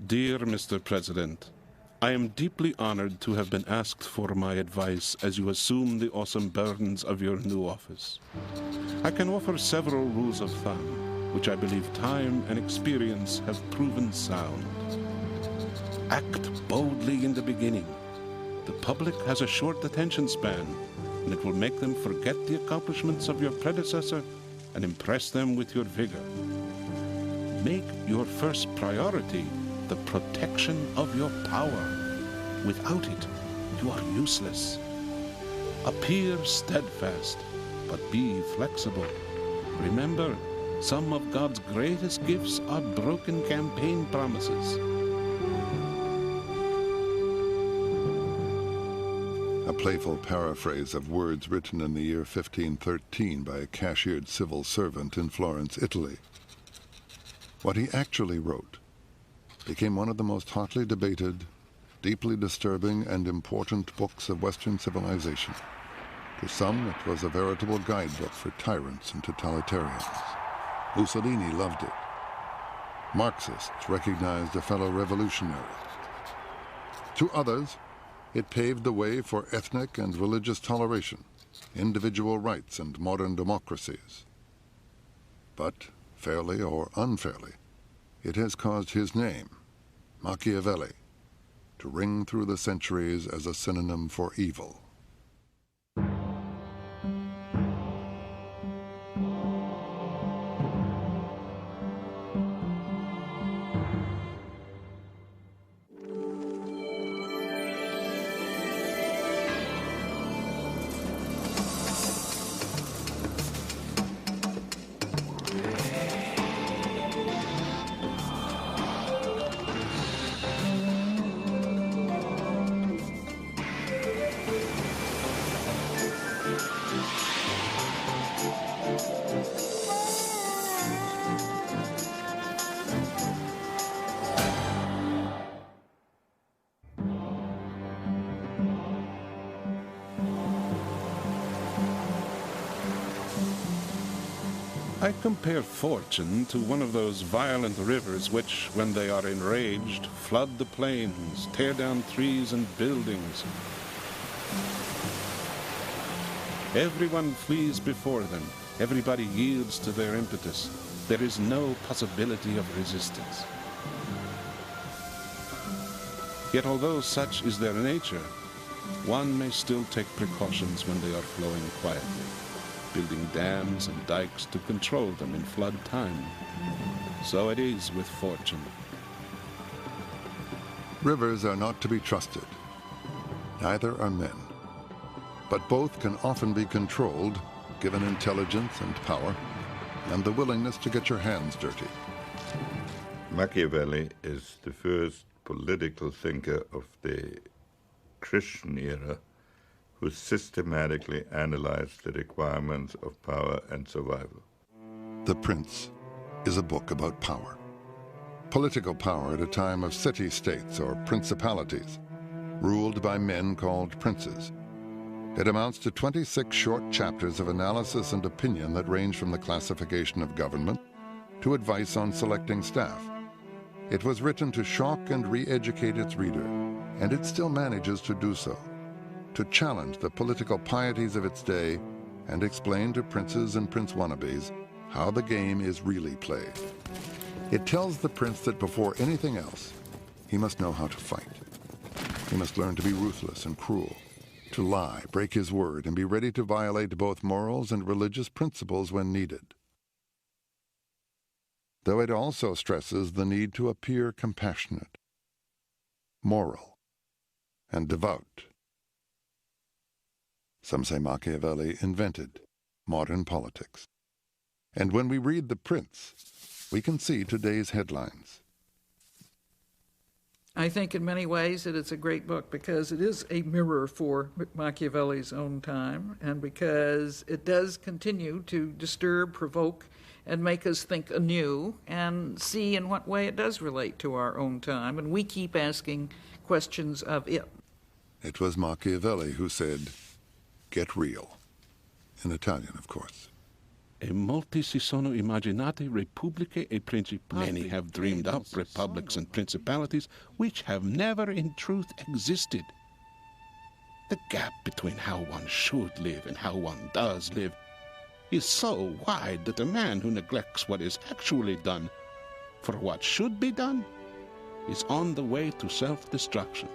Dear Mr. President, I am deeply honored to have been asked for my advice as you assume the awesome burdens of your new office. I can offer several rules of thumb, which I believe time and experience have proven sound. Act boldly in the beginning. The public has a short attention span, and it will make them forget the accomplishments of your predecessor and impress them with your vigor. Make your first priority the protection of your power. Without it, you are useless. Appear steadfast, but be flexible. Remember, some of God's greatest gifts are broken campaign promises. A playful paraphrase of words written in the year 1513 by a cashiered civil servant in Florence, Italy. What he actually wrote became one of the most hotly debated, deeply disturbing, and important books of Western civilization. To some, it was a veritable guidebook for tyrants and totalitarians. Mussolini loved it. Marxists recognized a fellow revolutionary. To others, it paved the way for ethnic and religious toleration, individual rights, and modern democracies. But, fairly or unfairly, it has caused his name, Machiavelli, to ring through the centuries as a synonym for evil. I compare fortune to one of those violent rivers which, when they are enraged, flood the plains, tear down trees and buildings. Everyone flees before them. Everybody yields to their impetus. There is no possibility of resistance. Yet although such is their nature, one may still take precautions when they are flowing quietly, building dams and dikes to control them in flood time. So it is with fortune. Rivers are not to be trusted. Neither are men. But both can often be controlled, given intelligence and power, and the willingness to get your hands dirty. Machiavelli is the first political thinker of the Christian era who systematically analyzed the requirements of power and survival. The Prince is a book about power. Political power at a time of city-states or principalities, ruled by men called princes. It amounts to 26 short chapters of analysis and opinion that range from the classification of government to advice on selecting staff. It was written to shock and re-educate its reader, and it still manages to do so, to challenge the political pieties of its day and explain to princes and prince wannabes how the game is really played. It tells the prince that before anything else, he must know how to fight. He must learn to be ruthless and cruel, to lie, break his word, and be ready to violate both morals and religious principles when needed. Though it also stresses the need to appear compassionate, moral, and devout. Some say Machiavelli invented modern politics. And when we read The Prince, we can see today's headlines. I think in many ways that it's a great book because it is a mirror for Machiavelli's own time, and because it does continue to disturb, provoke, and make us think anew and see in what way it does relate to our own time, and we keep asking questions of it. It was Machiavelli who said, "Get real," in Italian, of course. E molti si sono immaginati repubbliche e principati. Many have dreamed up republics and principalities which have never in truth existed. The gap between how one should live and how one does live is so wide that a man who neglects what is actually done for what should be done is on the way to self-destruction.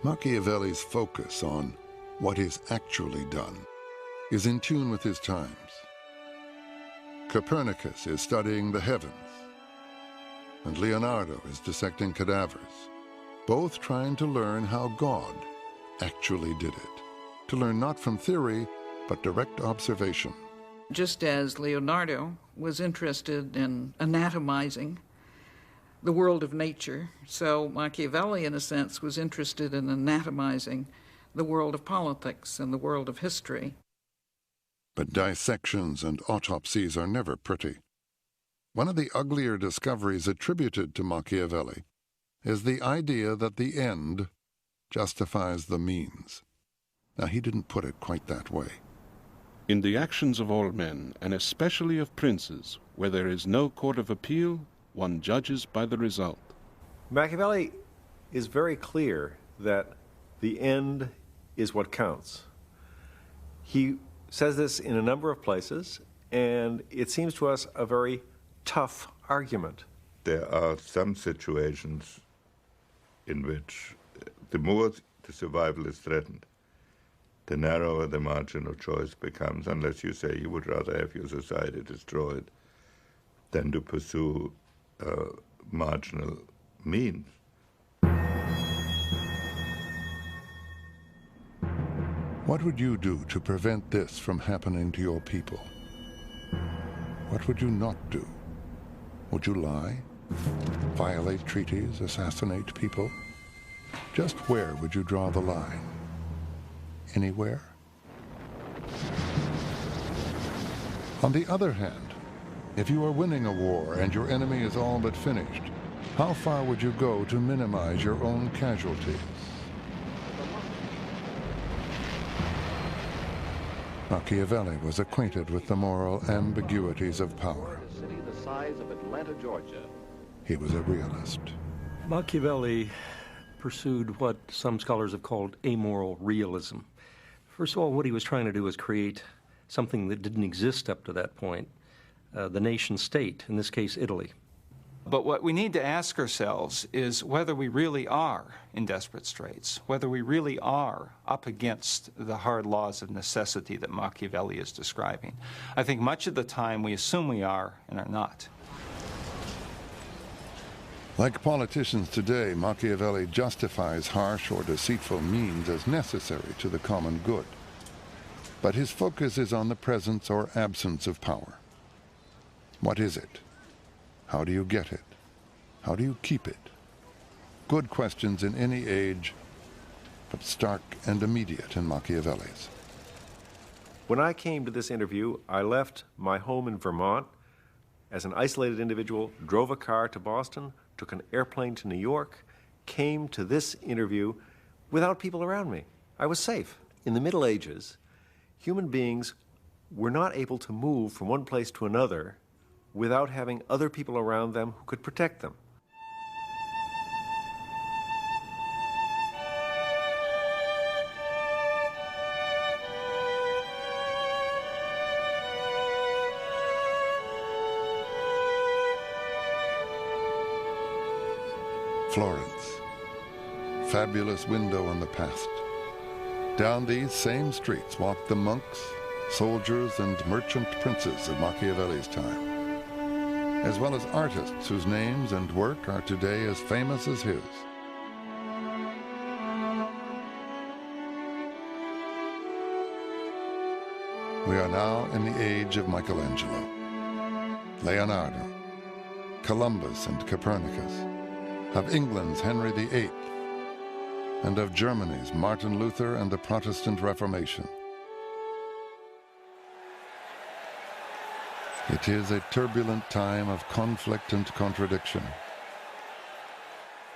Machiavelli's focus on what is actually done is in tune with his times. Copernicus is studying the heavens, and Leonardo is dissecting cadavers, both trying to learn how God actually did it, to learn not from theory, but direct observation. Just as Leonardo was interested in anatomizing the world of nature, so Machiavelli, in a sense, was interested in anatomizing the world of politics and the world of history. But dissections and autopsies are never pretty. One of the uglier discoveries attributed to Machiavelli is the idea that the end justifies the means. Now, he didn't put it quite that way. In the actions of all men, and especially of princes, where there is no court of appeal, one judges by the result. Machiavelli is very clear that the end is what counts. He says this in a number of places, and it seems to us a very tough argument. There are some situations in which the more the survival is threatened, the narrower the margin of choice becomes, unless you say you would rather have your society destroyed than to pursue marginal means. What would you do to prevent this from happening to your people? What would you not do? Would you lie? Violate treaties? Assassinate people? Just where would you draw the line? Anywhere? On the other hand, if you are winning a war and your enemy is all but finished, how far would you go to minimize your own casualties? Machiavelli was acquainted with the moral ambiguities of power. The size of Atlanta, Georgia. He was a realist. Machiavelli pursued what some scholars have called amoral realism. First of all, what he was trying to do was create something that didn't exist up to that point, the nation state, in this case, Italy. But what we need to ask ourselves is whether we really are in desperate straits, whether we really are up against the hard laws of necessity that Machiavelli is describing. I think much of the time we assume we are and are not. Like politicians today, Machiavelli justifies harsh or deceitful means as necessary to the common good. But his focus is on the presence or absence of power. What is it? How do you get it? How do you keep it? Good questions in any age, but stark and immediate in Machiavelli's. When I came to this interview, I left my home in Vermont as an isolated individual, drove a car to Boston, took an airplane to New York, came to this interview without people around me. I was safe. In the Middle Ages, human beings were not able to move from one place to another without having other people around them who could protect them. Florence, fabulous window on the past. Down these same streets walked the monks, soldiers, and merchant princes of Machiavelli's time, as well as artists whose names and work are today as famous as his. We are now in the age of Michelangelo, Leonardo, Columbus and Copernicus, of England's Henry VIII, and of Germany's Martin Luther and the Protestant Reformation. It is a turbulent time of conflict and contradiction.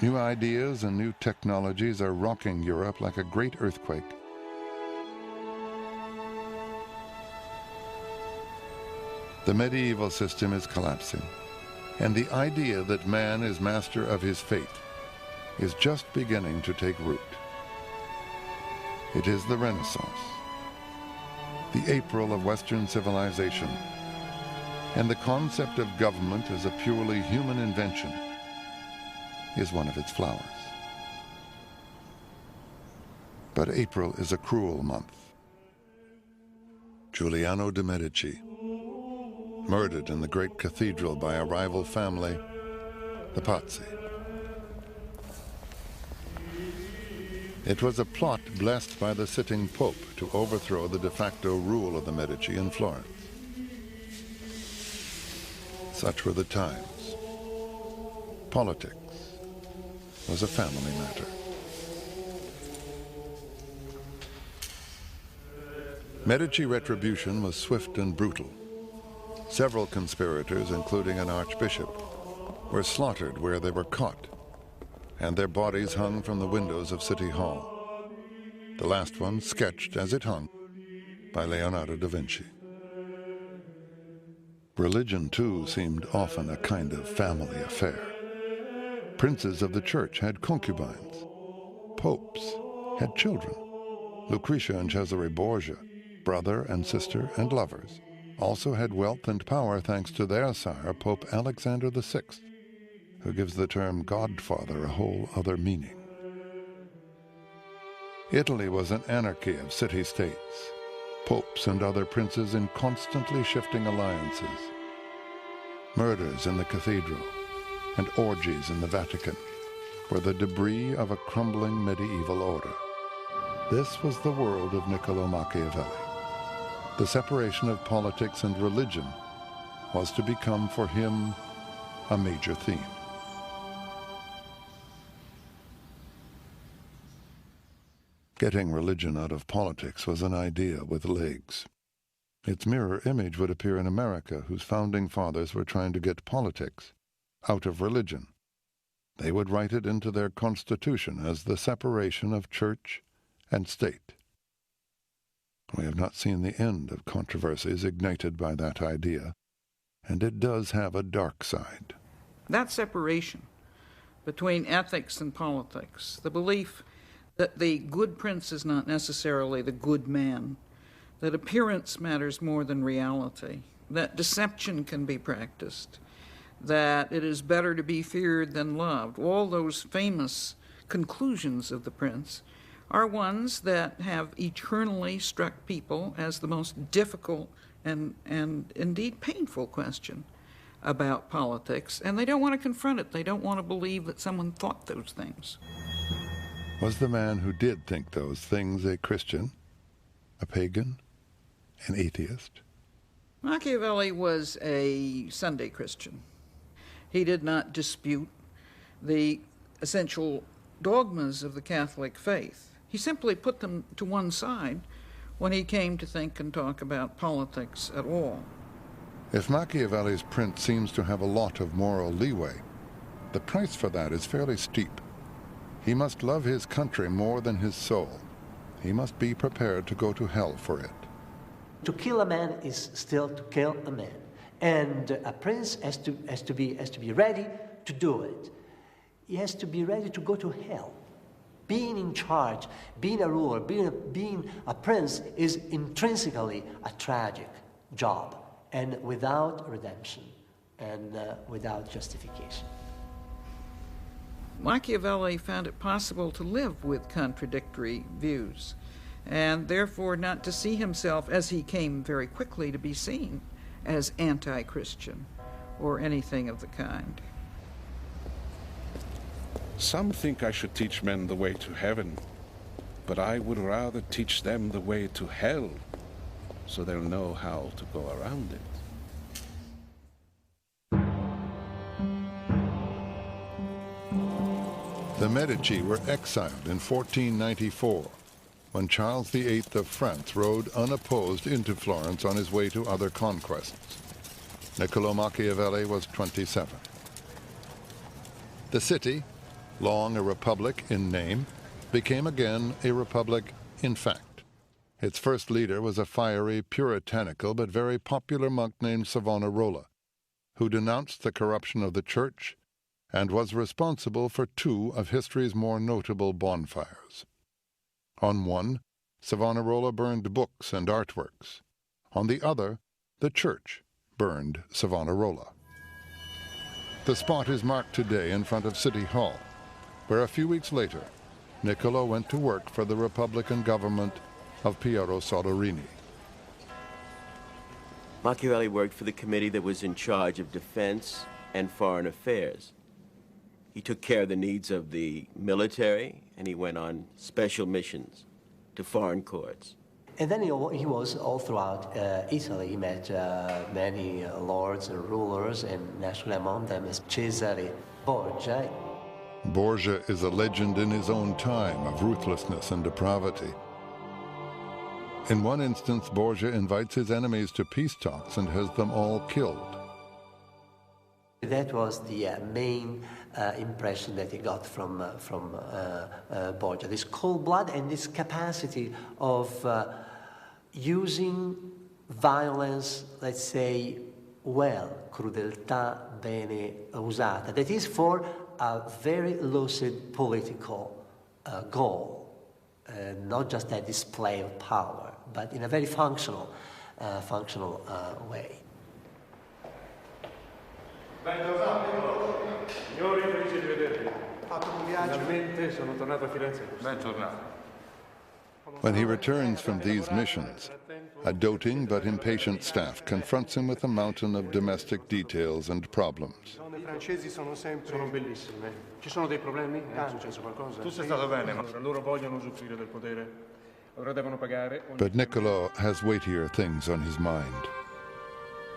New ideas and new technologies are rocking Europe like a great earthquake. The medieval system is collapsing, and the idea that man is master of his fate is just beginning to take root. It is the Renaissance, the April of Western civilization, and the concept of government as a purely human invention is one of its flowers. But April is a cruel month. Giuliano de' Medici, murdered in the great cathedral by a rival family, the Pazzi. It was a plot blessed by the sitting Pope to overthrow the de facto rule of the Medici in Florence. Such were the times. Politics was a family matter. Medici retribution was swift and brutal. Several conspirators, including an archbishop, were slaughtered where they were caught, and their bodies hung from the windows of City Hall. The last one sketched as it hung by Leonardo da Vinci. Religion, too, seemed often a kind of family affair. Princes of the church had concubines. Popes had children. Lucretia and Cesare Borgia, brother and sister and lovers, also had wealth and power thanks to their sire, Pope Alexander VI, who gives the term godfather a whole other meaning. Italy was an anarchy of city-states, popes and other princes in constantly shifting alliances, murders in the cathedral, and orgies in the Vatican were the debris of a crumbling medieval order. This was the world of Nicolau Machiavelli. The separation of politics and religion was to become for him a major theme. Getting religion out of politics was an idea with legs. Its mirror image would appear in America, whose founding fathers were trying to get politics out of religion. They would write it into their Constitution as the separation of church and state. We have not seen the end of controversies ignited by that idea, and it does have a dark side. That separation between ethics and politics, the belief that the good prince is not necessarily the good man, that appearance matters more than reality, that deception can be practiced, that it is better to be feared than loved, all those famous conclusions of the prince are ones that have eternally struck people as the most difficult and indeed painful question about politics, and they don't want to confront it. They don't want to believe that someone thought those things. Was the man who did think those things a Christian, a pagan, an atheist? Machiavelli was a Sunday Christian. He did not dispute the essential dogmas of the Catholic faith. He simply put them to one side when he came to think and talk about politics at all. If Machiavelli's prince seems to have a lot of moral leeway, the price for that is fairly steep. He must love his country more than his soul. He must be prepared to go to hell for it. To kill a man is still to kill a man. And a prince has to be ready to do it. He has to be ready to go to hell. Being in charge, being a ruler, being a prince is intrinsically a tragic job, and without redemption and without justification. Machiavelli found it possible to live with contradictory views, and therefore not to see himself, as he came very quickly to be seen, as anti-Christian or anything of the kind. Some think I should teach men the way to heaven, but I would rather teach them the way to hell, so they'll know how to go around it. The Medici were exiled in 1494, when Charles VIII of France rode unopposed into Florence on his way to other conquests. Niccolo Machiavelli was 27. The city, long a republic in name, became again a republic in fact, Its first leader was a fiery, puritanical, but very popular monk named Savonarola, who denounced the corruption of the church and was responsible for two of history's more notable bonfires. On one, Savonarola burned books and artworks. On the other, the church burned Savonarola. The spot is marked today in front of City Hall, where a few weeks later, Nicolau went to work for the Republican government of Piero Soderini. Machiavelli worked for the committee that was in charge of defense and foreign affairs. He took care of the needs of the military, and he went on special missions to foreign courts. And then he was all throughout Italy. He met many lords and rulers, and naturally among them is Cesare Borgia. Borgia is a legend in his own time of ruthlessness and depravity. In one instance, Borgia invites his enemies to peace talks and has them all killed. That was the main impression that he got from Borgia, this cold blood and this capacity of using violence, let's say, well, crudeltà bene usata, that is for a very lucid political goal, not just a display of power, but in a very functional way. Signori, felice di vedervi. Fatto un viaggio. Finalmente sono tornato a Firenze. Bentornato. When he returns from these missions, a doting but impatient staff confronts him with a mountain of domestic details and problems. I francesi sono bellissime. Ci sono dei problemi? È successo qualcosa? Tu sei stato bene, ma loro vogliono usufruire del potere. Ora devono pagare. But Nicolau has weightier things on his mind.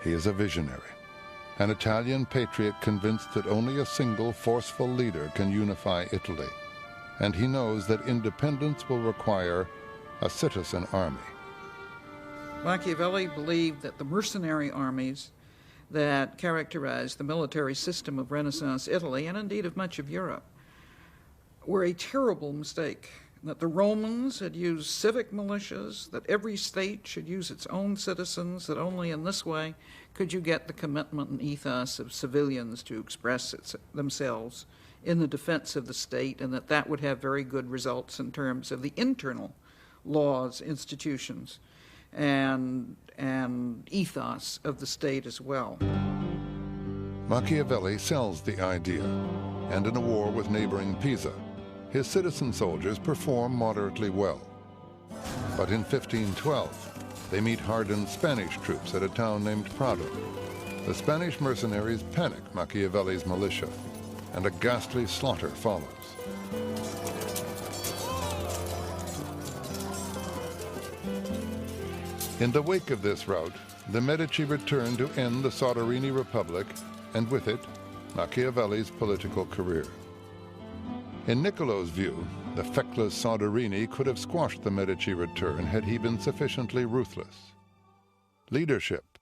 He is a visionary, an Italian patriot convinced that only a single forceful leader can unify Italy, and he knows that independence will require a citizen army. Machiavelli believed that the mercenary armies that characterized the military system of Renaissance Italy, and indeed of much of Europe, were a terrible mistake. That the Romans had used civic militias, that every state should use its own citizens, that only in this way could you get the commitment and ethos of civilians to express themselves in the defense of the state, and that would have very good results in terms of the internal laws, institutions, and ethos of the state as well. Machiavelli sells the idea, and in a war with neighboring Pisa, his citizen soldiers perform moderately well. But in 1512, they meet hardened Spanish troops at a town named Prado. The Spanish mercenaries panic Machiavelli's militia, and a ghastly slaughter follows. In the wake of this rout, the Medici return to end the Soderini Republic, and with it, Machiavelli's political career. In Niccolau's view, the feckless Soderini could have squashed the Medici return had he been sufficiently ruthless. Leadership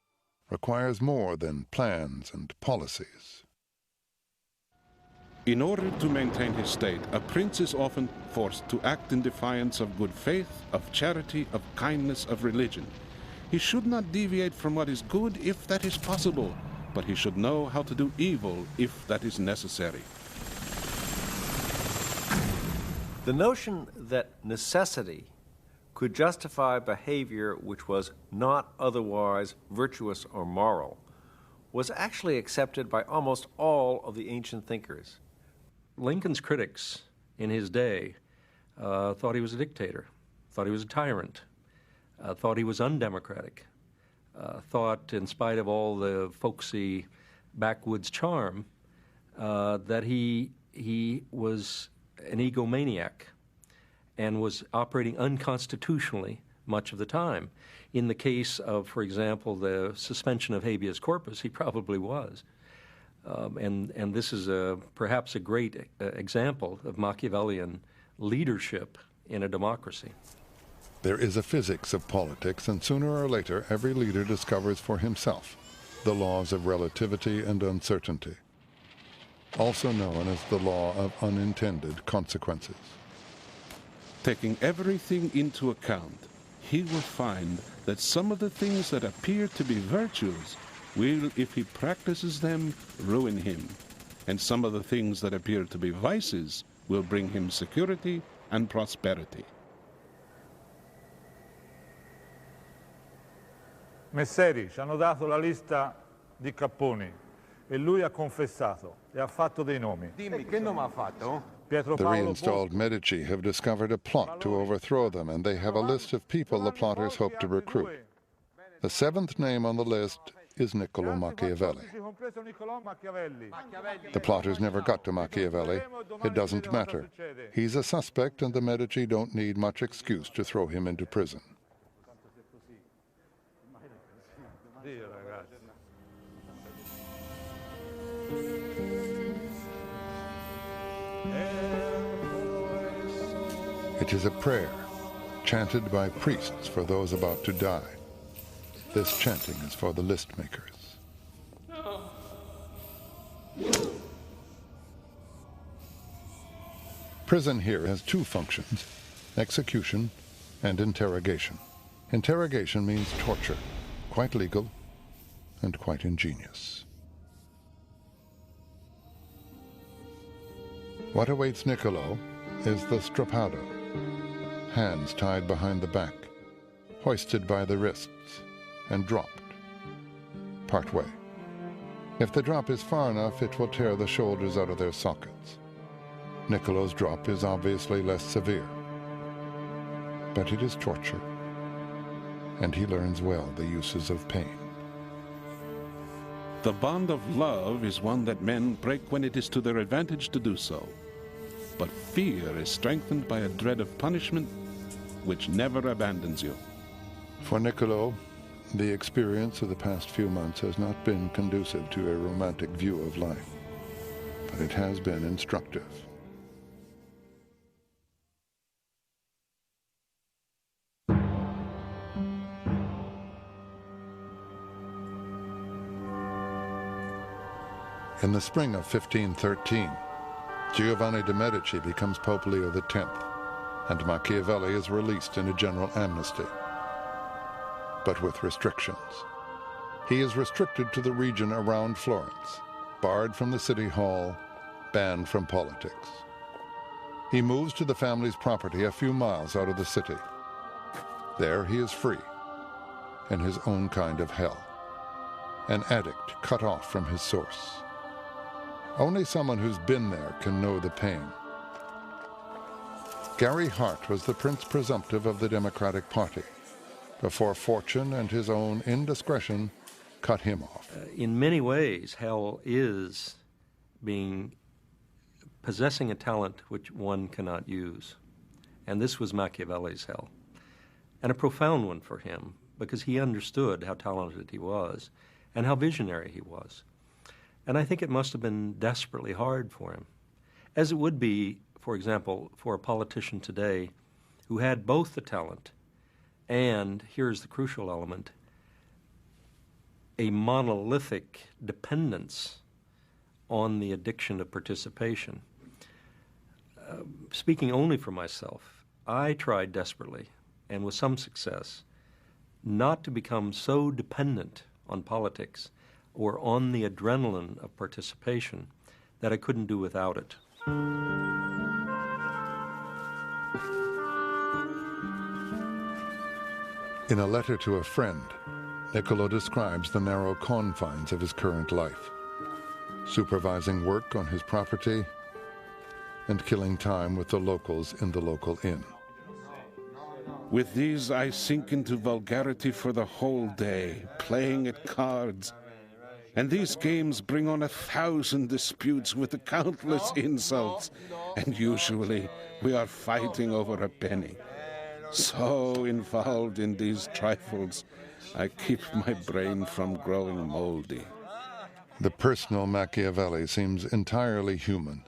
requires more than plans and policies. In order to maintain his state, a prince is often forced to act in defiance of good faith, of charity, of kindness, of religion. He should not deviate from what is good if that is possible, but he should know how to do evil if that is necessary. The notion that necessity could justify behavior which was not otherwise virtuous or moral was actually accepted by almost all of the ancient thinkers. Lincoln's critics in his day thought he was a dictator, thought he was a tyrant, thought he was undemocratic, thought, in spite of all the folksy backwoods charm, that he was an egomaniac and was operating unconstitutionally much of the time. In the case of, for example, the suspension of habeas corpus, he probably was. And this is perhaps a great example of Machiavellian leadership in a democracy. There is a physics of politics, and sooner or later every leader discovers for himself the laws of relativity and uncertainty, also known as the law of unintended consequences. Taking everything into account, he will find that some of the things that appear to be virtues will, if he practices them, ruin him, and some of the things that appear to be vices will bring him security and prosperity. Messeri, ci hanno dato la lista di capponi e lui ha confessato e ha fatto dei nomi. Dimmi, che nome ha fatto? Pietro The Paolo reinstalled Medici have discovered a plot to overthrow them, and they have a list of people the plotters hope to recruit. The seventh name on the list is Niccolo Machiavelli. The plotters never got to Machiavelli. It doesn't matter. He's a suspect, and the Medici don't need much excuse to throw him into prison. It is a prayer chanted by priests for those about to die. This chanting is for the list makers. Prison here has two functions: execution and interrogation. Interrogation means torture, quite legal and quite ingenious. What awaits Nicolau is the strappado, hands tied behind the back, hoisted by the wrists, and dropped, part way. If the drop is far enough, it will tear the shoulders out of their sockets. Nicolau's drop is obviously less severe, but it is torture, and he learns well the uses of pain. The bond of love is one that men break when it is to their advantage to do so. But fear is strengthened by a dread of punishment which never abandons you. For Nicolau, the experience of the past few months has not been conducive to a romantic view of life, but it has been instructive. In the spring of 1513, Giovanni de' Medici becomes Pope Leo X, and Machiavelli is released in a general amnesty, but with restrictions. He is restricted to the region around Florence, barred from the city hall, banned from politics. He moves to the family's property a few miles out of the city. There he is free, in his own kind of hell, an addict cut off from his source. Only someone who's been there can know the pain. Gary Hart was the prince presumptive of the Democratic Party before fortune and his own indiscretion cut him off. In many ways, hell is possessing a talent which one cannot use. And this was Machiavelli's hell. And a profound one for him, because he understood how talented he was and how visionary he was. And I think it must have been desperately hard for him, as it would be, for example, for a politician today who had both the talent and, here's the crucial element, a monolithic dependence on the addiction of participation. Speaking only for myself, I tried desperately, and with some success, not to become so dependent on politics or on the adrenaline of participation that I couldn't do without it. In a letter to a friend, Nicolau describes the narrow confines of his current life, supervising work on his property and killing time with the locals in the local inn. With these I sink into vulgarity for the whole day, playing at cards. And these games bring on 1,000 disputes with the countless insults, and usually we are fighting over a penny. So involved in these trifles, I keep my brain from growing moldy. The personal Machiavelli seems entirely human.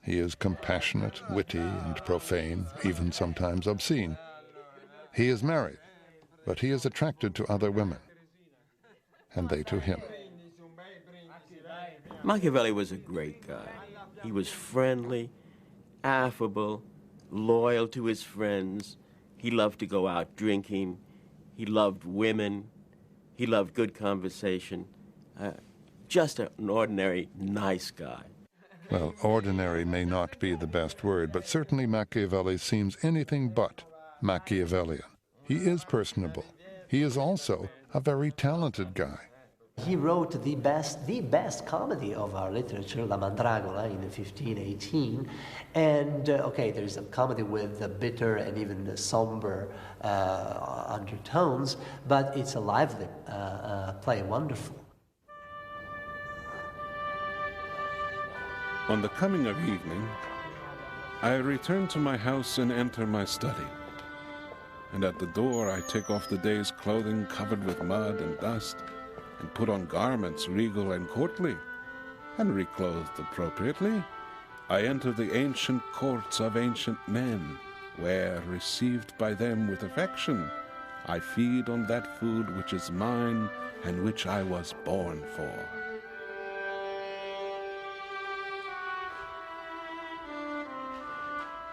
He is compassionate, witty, and profane, even sometimes obscene. He is married, but he is attracted to other women, and they to him. Machiavelli was a great guy. He was friendly, affable, loyal to his friends. He loved to go out drinking. He loved women. He loved good conversation. Just an ordinary, nice guy. Well, ordinary may not be the best word, but certainly Machiavelli seems anything but Machiavellian. He is personable. He is also a very talented guy. He wrote the best comedy of our literature, La Mandragola, in 1518. And, okay, there is a comedy with bitter and even somber undertones, but it's a lively play, wonderful. On the coming of evening, I return to my house and enter my study. And at the door I take off the day's clothing covered with mud and dust, and put on garments regal and courtly, and reclothed appropriately, I enter the ancient courts of ancient men, where, received by them with affection, I feed on that food which is mine and which I was born for.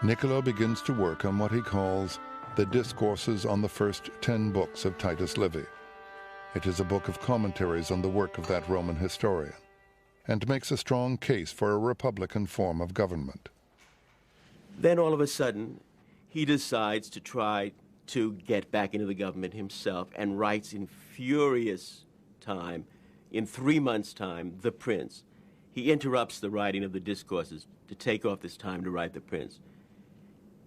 Nicolau begins to work on what he calls the Discourses on the First 10 Books of Titus Livy. It is a book of commentaries on the work of that Roman historian, and makes a strong case for a republican form of government. Then all of a sudden, he decides to try to get back into the government himself, and writes in furious time, in 3 months' time, The Prince. He interrupts the writing of the Discourses to take off this time to write The Prince,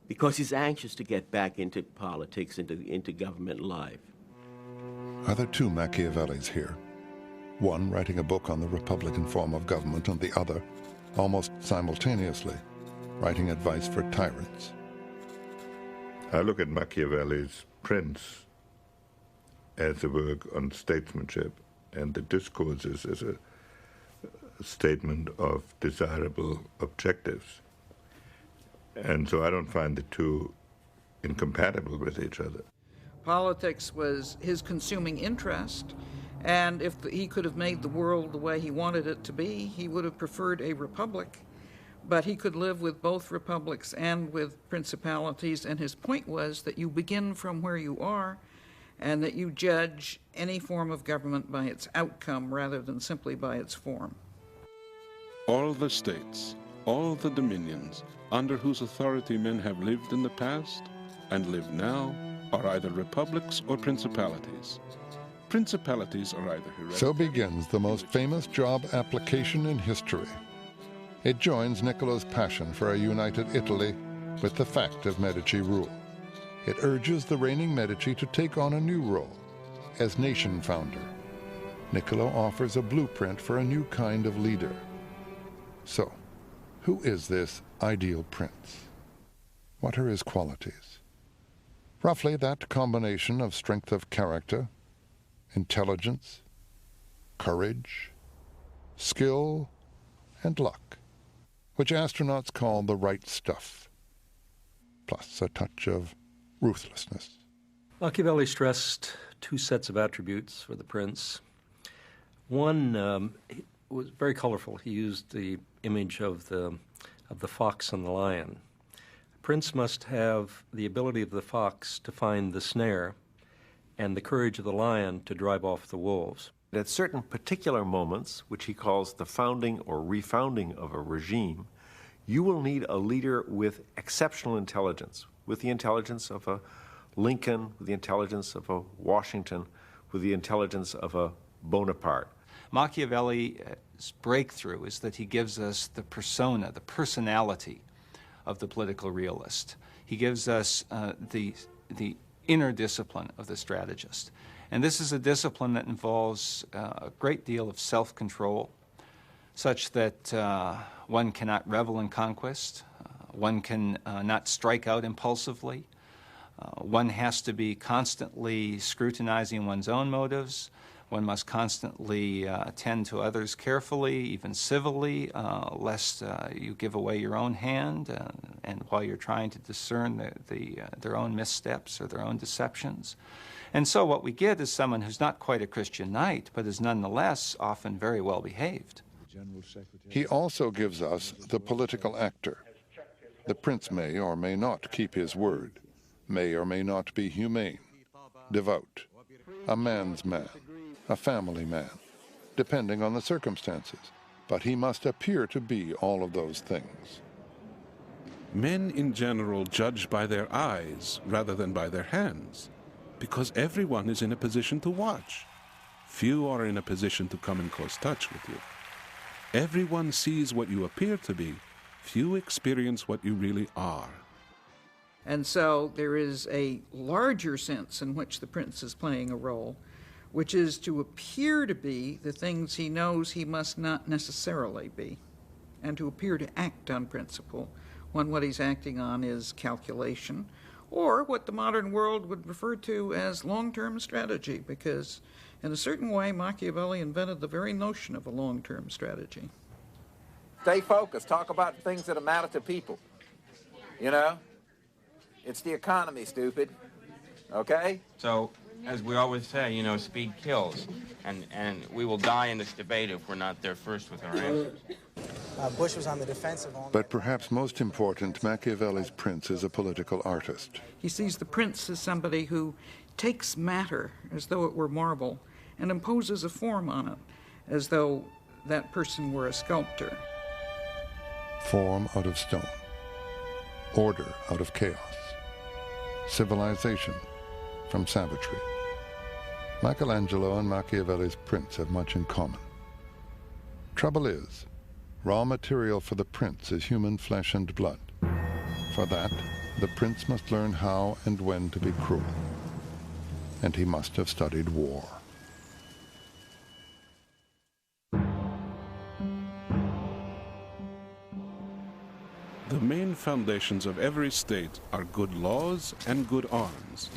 because he's anxious to get back into politics, into government life. Are there two Machiavellis here? One writing a book on the republican form of government, and the other, almost simultaneously, writing advice for tyrants. I look at Machiavelli's Prince as a work on statesmanship, and the Discourses as a statement of desirable objectives. And so I don't find the two incompatible with each other. Politics was his consuming interest, and if he could have made the world the way he wanted it to be, he would have preferred a republic. But he could live with both republics and with principalities, and his point was that you begin from where you are, and that you judge any form of government by its outcome rather than simply by its form. All the states, all the dominions, under whose authority men have lived in the past and live now, are either republics or principalities. Principalities are either hereditary. So begins the most famous job application in history. It joins Niccolau's passion for a united Italy with the fact of Medici rule. It urges the reigning Medici to take on a new role as nation founder. Nicolau offers a blueprint for a new kind of leader. So, who is this ideal prince? What are his qualities? Roughly that combination of strength of character, intelligence, courage, skill, and luck, which astronauts call the right stuff, plus a touch of ruthlessness. Machiavelli stressed two sets of attributes for the prince. One was very colorful. He used the image of the fox and the lion. A prince must have the ability of the fox to find the snare and the courage of the lion to drive off the wolves. At certain particular moments, which he calls the founding or refounding of a regime, you will need a leader with exceptional intelligence, with the intelligence of a Lincoln, with the intelligence of a Washington, with the intelligence of a Bonaparte. Machiavelli's breakthrough is that he gives us the persona, the personality of the political realist. He gives us the inner discipline of the strategist. And this is a discipline that involves a great deal of self-control, such that one cannot revel in conquest, one can not strike out impulsively, one has to be constantly scrutinizing one's own motives, one must constantly attend to others carefully, even civilly, lest you give away your own hand, and while you're trying to discern their own missteps or their own deceptions. And so what we get is someone who's not quite a Christian knight, but is nonetheless often very well behaved. He also gives us the political actor. The prince may or may not keep his word, may or may not be humane, devout, a man's man, a family man, depending on the circumstances, but he must appear to be all of those things. Men in general judge by their eyes rather than by their hands, because everyone is in a position to watch. Few are in a position to come in close touch with you. Everyone sees what you appear to be. Few experience what you really are. And so there is a larger sense in which the prince is playing a role, which is to appear to be the things he knows he must not necessarily be, and to appear to act on principle when what he's acting on is calculation, or what the modern world would refer to as long-term strategy, because in a certain way Machiavelli invented the very notion of a long-term strategy. Stay focused. Talk about things that matter to people. You know? It's the economy, stupid. Okay? So, as we always say, you know, speed kills. And we will die in this debate if we're not there first with our answers. Bush was on the defensive. But perhaps most important, Machiavelli's prince is a political artist. He sees the prince as somebody who takes matter as though it were marble and imposes a form on it as though that person were a sculptor. Form out of stone, order out of chaos, civilization from savagery. Michelangelo and Machiavelli's prince have much in common. Trouble is, raw material for the prince is human flesh and blood. For that, the prince must learn how and when to be cruel. And he must have studied war. The main foundations of every state are good laws and good arms.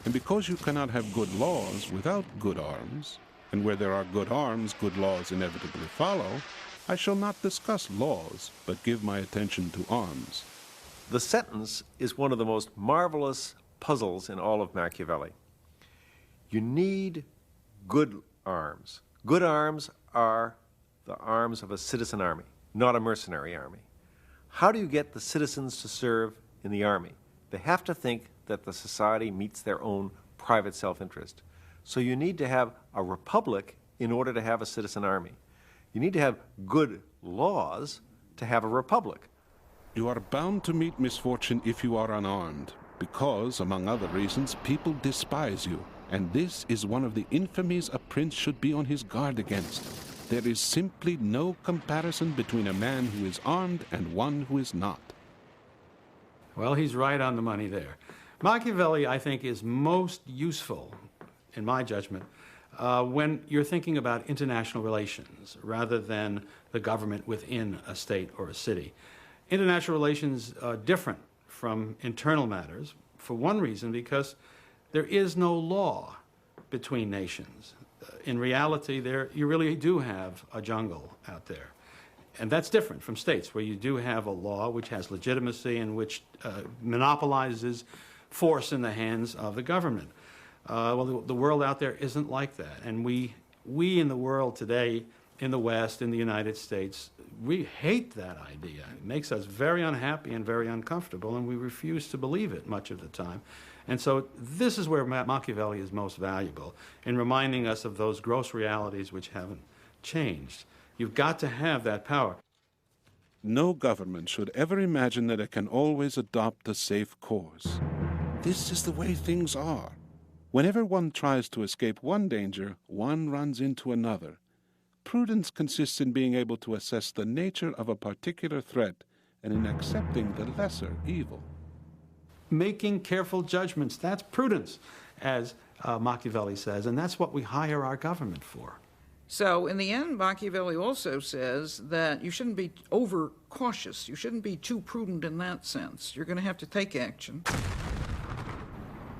And because you cannot have good laws without good arms, and where there are good arms, good laws inevitably follow, I shall not discuss laws, but give my attention to arms. The sentence is one of the most marvelous puzzles in all of Machiavelli. You need good arms. Good arms are the arms of a citizen army, not a mercenary army. How do you get the citizens to serve in the army? They have to think that the society meets their own private self-interest. So you need to have a republic in order to have a citizen army. You need to have good laws to have a republic. You are bound to meet misfortune if you are unarmed, because, among other reasons, people despise you. And this is one of the infamies a prince should be on his guard against. There is simply no comparison between a man who is armed and one who is not. Well, he's right on the money there. Machiavelli, I think, is most useful, in my judgment, when you're thinking about international relations rather than the government within a state or a city. International relations are different from internal matters, for one reason, because there is no law between nations. In reality, you really do have a jungle out there. And that's different from states, where you do have a law which has legitimacy and which monopolizes force in the hands of the government. Well, the world out there isn't like that. And we in the world today, in the West, in the United States, we hate that idea. It makes us very unhappy and very uncomfortable, and we refuse to believe it much of the time. And so this is where Machiavelli is most valuable, in reminding us of those gross realities which haven't changed. You've got to have that power. No government should ever imagine that it can always adopt a safe course. This is the way things are. Whenever one tries to escape one danger, one runs into another. Prudence consists in being able to assess the nature of a particular threat and in accepting the lesser evil. Making careful judgments, that's prudence, as Machiavelli says, and that's what we hire our government for. So in the end, Machiavelli also says that you shouldn't be over-cautious. You shouldn't be too prudent in that sense. You're going to have to take action.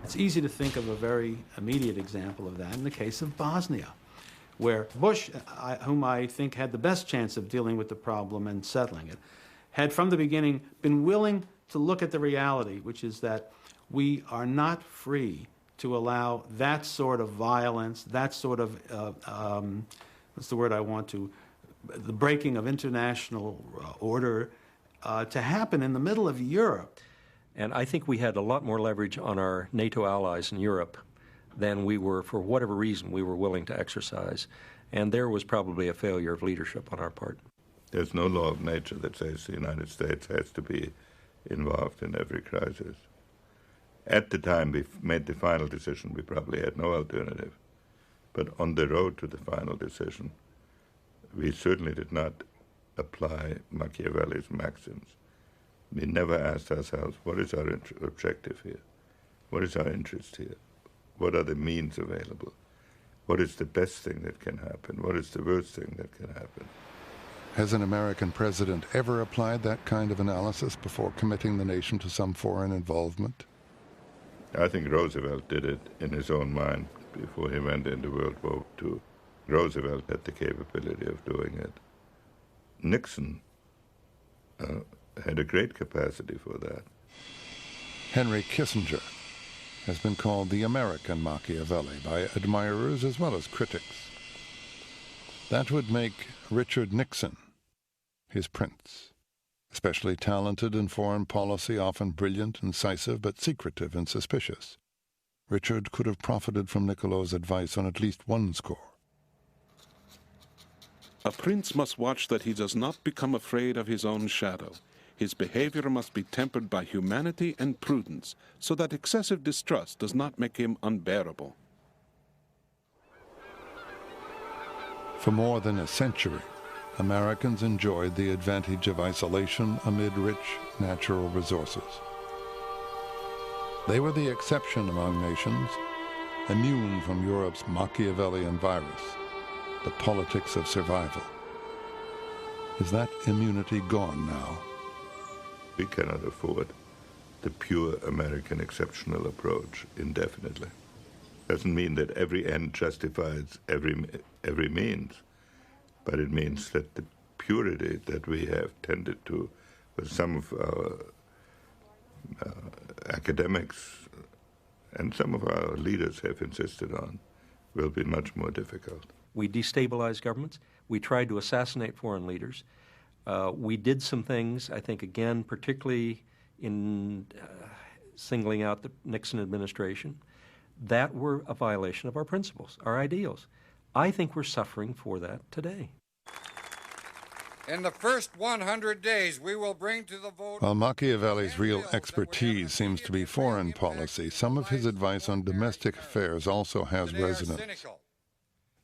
It's easy to think of a very immediate example of that in the case of Bosnia, where Bush, whom I think had the best chance of dealing with the problem and settling it, had from the beginning been willing to look at the reality, which is that we are not free to allow that sort of violence, that sort of, what's the word I want to, the breaking of international order to happen in the middle of Europe. And I think we had a lot more leverage on our NATO allies in Europe than we were, for whatever reason, we were willing to exercise. And there was probably a failure of leadership on our part. There's no law of nature that says the United States has to be involved in every crisis. At the time we made the final decision, we probably had no alternative. But on the road to the final decision, we certainly did not apply Machiavelli's maxims. We never asked ourselves, what is our objective here? What is our interest here? What are the means available? What is the best thing that can happen? What is the worst thing that can happen? Has an American president ever applied that kind of analysis before committing the nation to some foreign involvement? I think Roosevelt did it in his own mind before he went into World War II. Roosevelt had the capability of doing it. Nixon had a great capacity for that. Henry Kissinger has been called the American Machiavelli by admirers as well as critics. That would make Richard Nixon his prince, especially talented in foreign policy, often brilliant, incisive, but secretive and suspicious. Richard could have profited from Nicolau's advice on at least one score. A prince must watch that he does not become afraid of his own shadow. His behavior must be tempered by humanity and prudence, so that excessive distrust does not make him unbearable. For more than a century, Americans enjoyed the advantage of isolation amid rich natural resources. They were the exception among nations, immune from Europe's Machiavellian virus, the politics of survival. Is that immunity gone now? We cannot afford the pure American exceptional approach indefinitely. Doesn't mean that every end justifies every means, but it means that the purity that we have tended to, with some of our academics and some of our leaders have insisted on, will be much more difficult. We destabilized governments. We tried to assassinate foreign leaders. We did some things, I think, again, particularly in singling out the Nixon administration, that were a violation of our principles, our ideals. I think we're suffering for that today. In the first 100 days, we will bring to the vote... While Machiavelli's real expertise seems to be foreign policy, some of his advice on domestic affairs also has resonance,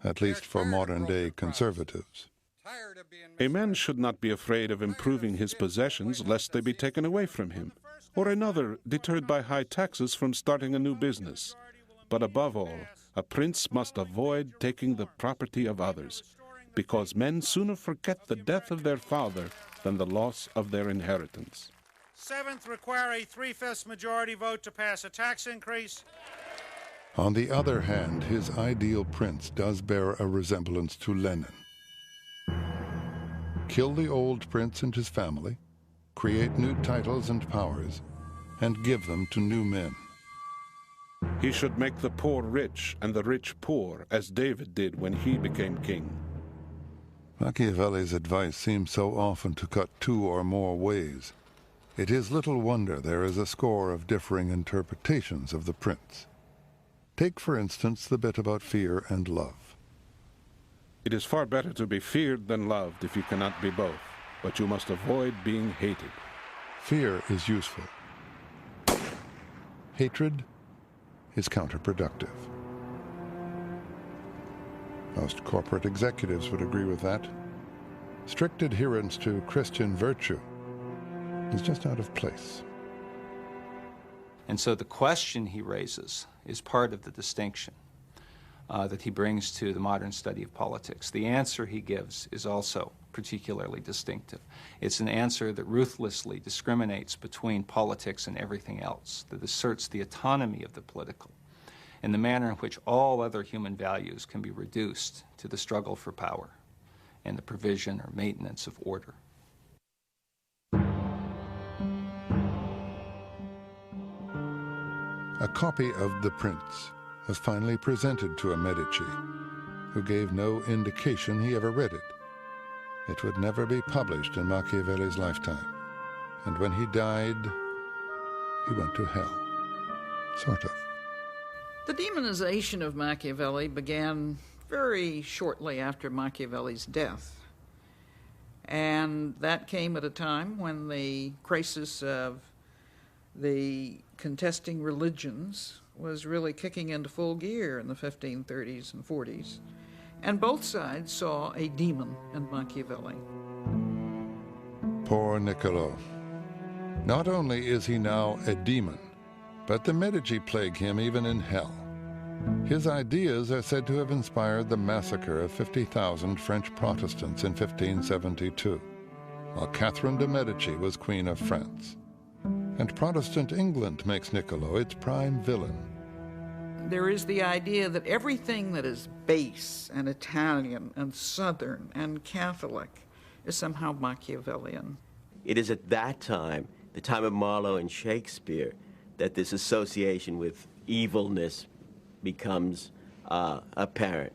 at least for modern-day conservatives. A man should not be afraid of improving his possessions lest they be taken away from him, or another deterred by high taxes from starting a new business. But above all, a prince must avoid taking the property of others, because men sooner forget the death of their father than the loss of their inheritance. Seventh, require a 3/5 majority vote to pass a tax increase. On the other hand, his ideal prince does bear a resemblance to Lenin. Kill the old prince and his family, create new titles and powers, and give them to new men. He should make the poor rich and the rich poor, as David did when he became king. Machiavelli's advice seems so often to cut two or more ways. It is little wonder there is a score of differing interpretations of the prince. Take, for instance, the bit about fear and love. It is far better to be feared than loved if you cannot be both, but you must avoid being hated. Fear is useful. Hatred is counterproductive. Most corporate executives would agree with that. Strict adherence to Christian virtue is just out of place. And so the question he raises is part of the distinction that he brings to the modern study of politics. The answer he gives is also particularly distinctive. It's an answer that ruthlessly discriminates between politics and everything else, that asserts the autonomy of the political in the manner in which all other human values can be reduced to the struggle for power and the provision or maintenance of order. A copy of The Prince was finally presented to a Medici, who gave no indication he ever read it. It would never be published in Machiavelli's lifetime, and when he died, he went to hell. Sort of. The demonization of Machiavelli began very shortly after Machiavelli's death. And that came at a time when the crisis of the contesting religions was really kicking into full gear in the 1530s and 40s. And both sides saw a demon in Machiavelli. Poor Nicolau. Not only is he now a demon, but the Medici plague him even in hell. His ideas are said to have inspired the massacre of 50,000 French Protestants in 1572, while Catherine de' Medici was Queen of France. And Protestant England makes Nicolau its prime villain. There is the idea that everything that is base and Italian and Southern and Catholic is somehow Machiavellian. It is at that time, the time of Marlowe and Shakespeare, that this association with evilness becomes apparent.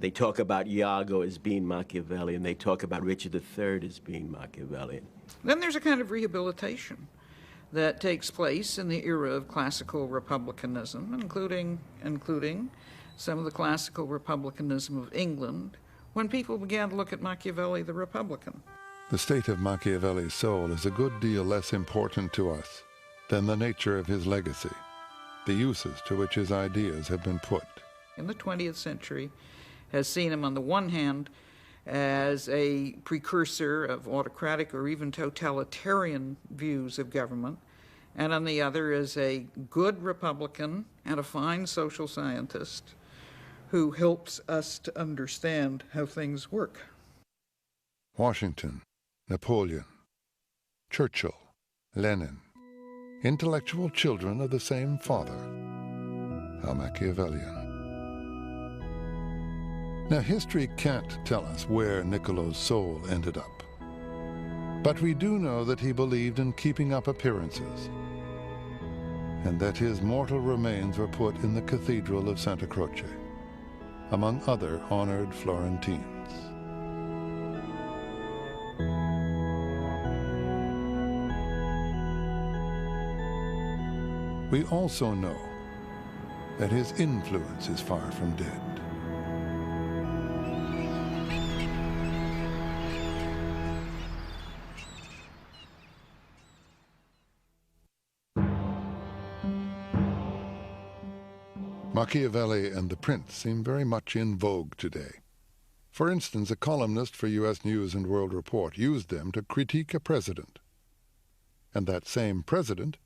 They talk about Iago as being Machiavellian. They talk about Richard III as being Machiavellian. Then there's a kind of rehabilitation that takes place in the era of classical republicanism, including some of the classical republicanism of England, when people began to look at Machiavelli the Republican. The state of Machiavelli's soul is a good deal less important to us than the nature of his legacy, the uses to which his ideas have been put. In the 20th century has seen him on the one hand as a precursor of autocratic or even totalitarian views of government, and on the other as a good Republican and a fine social scientist who helps us to understand how things work. Washington, Napoleon, Churchill, Lenin, intellectual children of the same father. How Machiavellian. Now, history can't tell us where Niccolau's soul ended up. But we do know that he believed in keeping up appearances, and that his mortal remains were put in the Cathedral of Santa Croce, among other honored Florentines. We also know that his influence is far from dead. Machiavelli and the Prince seem very much in vogue today. For instance, a columnist for U.S. News and World Report used them to critique a president. And that same president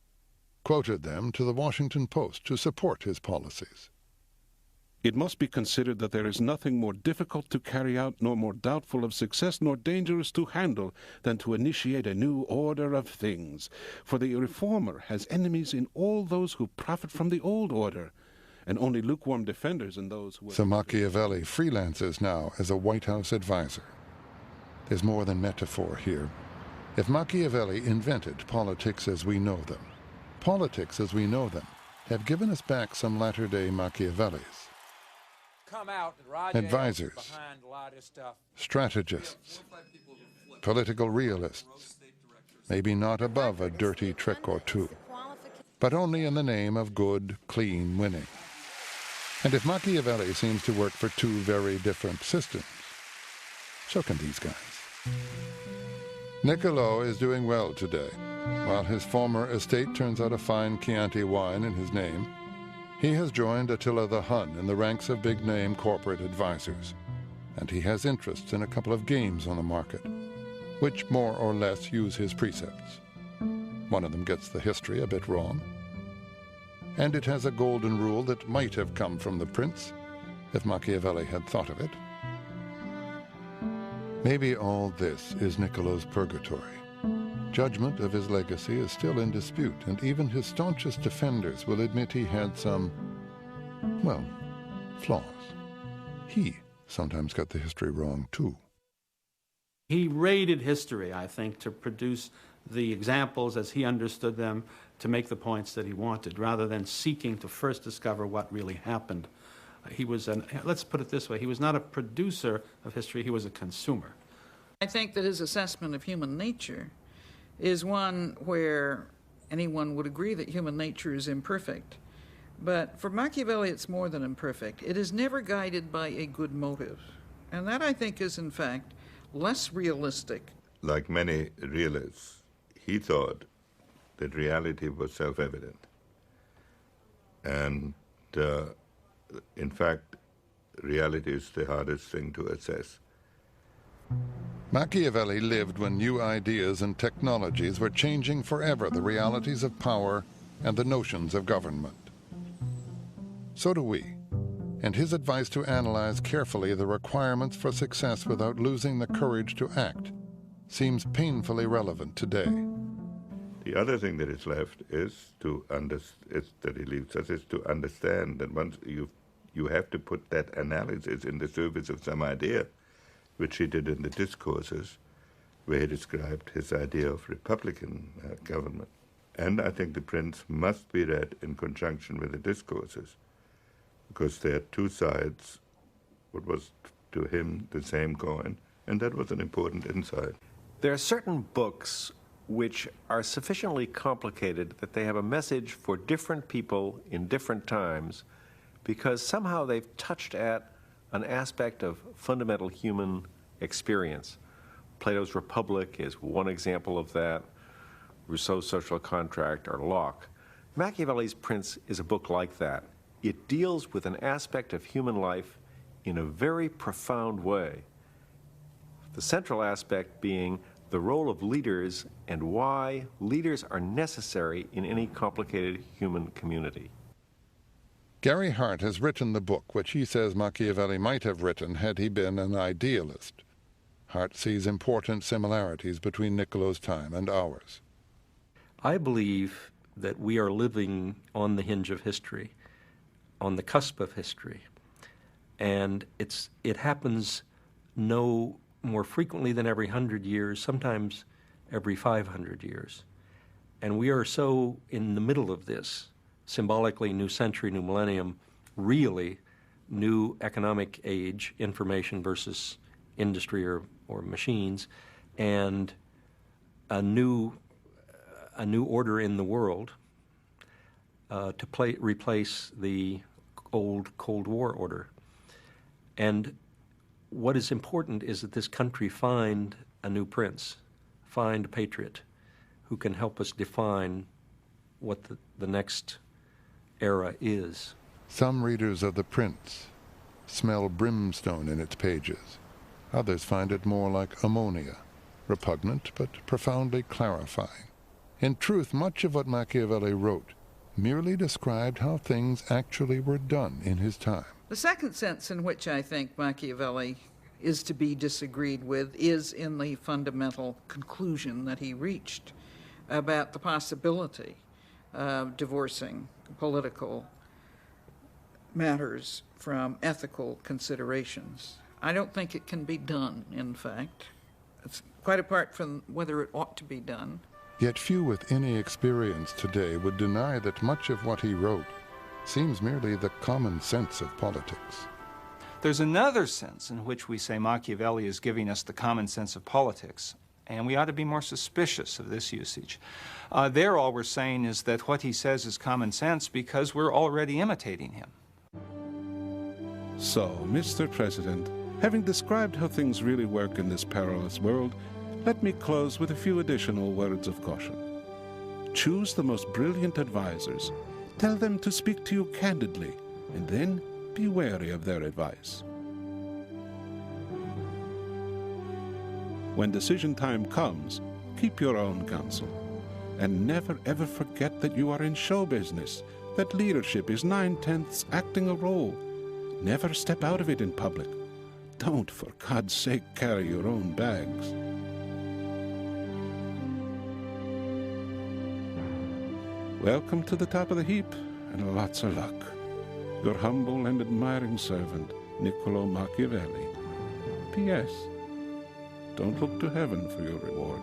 quoted them to the Washington Post to support his policies. It must be considered that there is nothing more difficult to carry out, nor more doubtful of success, nor dangerous to handle, than to initiate a new order of things. For the reformer has enemies in all those who profit from the old order, and only lukewarm defenders in those who... So Machiavelli freelances now as a White House advisor. There's more than metaphor here. If Machiavelli invented politics as we know them, politics as we know them have given us back some latter-day Machiavellis. Advisors, strategists, political realists, maybe not above a dirty trick or two, but only in the name of good, clean winning. And if Machiavelli seems to work for two very different systems, so can these guys. Nicolau is doing well today. While his former estate turns out a fine Chianti wine in his name, he has joined Attila the Hun in the ranks of big-name corporate advisors, and he has interests in a couple of games on the market, which more or less use his precepts. One of them gets the history a bit wrong, and it has a golden rule that might have come from the prince, if Machiavelli had thought of it. Maybe all this is Niccolau's purgatory. Judgment of his legacy is still in dispute, and even his staunchest defenders will admit he had some, well, flaws. He sometimes got the history wrong, too. He raided history, I think, to produce the examples as he understood them, to make the points that he wanted, rather than seeking to first discover what really happened. He was let's put it this way, he was not a producer of history, he was a consumer. I think that his assessment of human nature is one where anyone would agree that human nature is imperfect. But for Machiavelli, it's more than imperfect. It is never guided by a good motive. And that, I think, is, in fact, less realistic. Like many realists, he thought that reality was self-evident. And in fact, reality is the hardest thing to assess. Machiavelli lived when new ideas and technologies were changing forever the realities of power and the notions of government. So do we, and his advice to analyze carefully the requirements for success without losing the courage to act seems painfully relevant today. The other thing that is left is to that he leaves us is to understand that once you have to put that analysis in the service of some idea, which he did in the discourses, where he described his idea of republican government. And I think the Prince must be read in conjunction with the discourses, because they are two sides, what was to him the same coin, and that was an important insight. There are certain books which are sufficiently complicated that they have a message for different people in different times, because somehow they've touched at an aspect of fundamental human experience. Plato's Republic is one example of that, Rousseau's Social Contract, or Locke. Machiavelli's Prince is a book like that. It deals with an aspect of human life in a very profound way. The central aspect being the role of leaders and why leaders are necessary in any complicated human community. Gary Hart has written the book which he says Machiavelli might have written had he been an idealist. Hart sees important similarities between Niccolau's time and ours. I believe that we are living on the hinge of history, on the cusp of history. And it happens no more frequently than every 100 years, sometimes every 500 years. And we are so in the middle of this, symbolically new century, new millennium, really new economic age, information versus industry or machines, and a new order in the world to replace the old Cold War order. And what is important is that this country find a new prince, find a patriot who can help us define what the next era is. Some readers of The Prince smell brimstone in its pages. Others find it more like ammonia, repugnant but profoundly clarifying. In truth, much of what Machiavelli wrote merely described how things actually were done in his time. The second sense in which I think Machiavelli is to be disagreed with is in the fundamental conclusion that he reached about the possibility of divorcing political matters from ethical considerations. I don't think it can be done, in fact. It's quite apart from whether it ought to be done. Yet few with any experience today would deny that much of what he wrote seems merely the common sense of politics. There's another sense in which we say Machiavelli is giving us the common sense of politics, and we ought to be more suspicious of this usage. There, all we're saying is that what he says is common sense because we're already imitating him. So, Mr. President, having described how things really work in this perilous world, let me close with a few additional words of caution. Choose the most brilliant advisors. Tell them to speak to you candidly, and then be wary of their advice. When decision time comes, keep your own counsel. And never ever forget that you are in show business, that leadership is 9/10 acting a role. Never step out of it in public. Don't, for God's sake, carry your own bags. Welcome to the top of the heap, and lots of luck. Your humble and admiring servant, Nicolau Machiavelli. P.S. Don't look to heaven for your reward.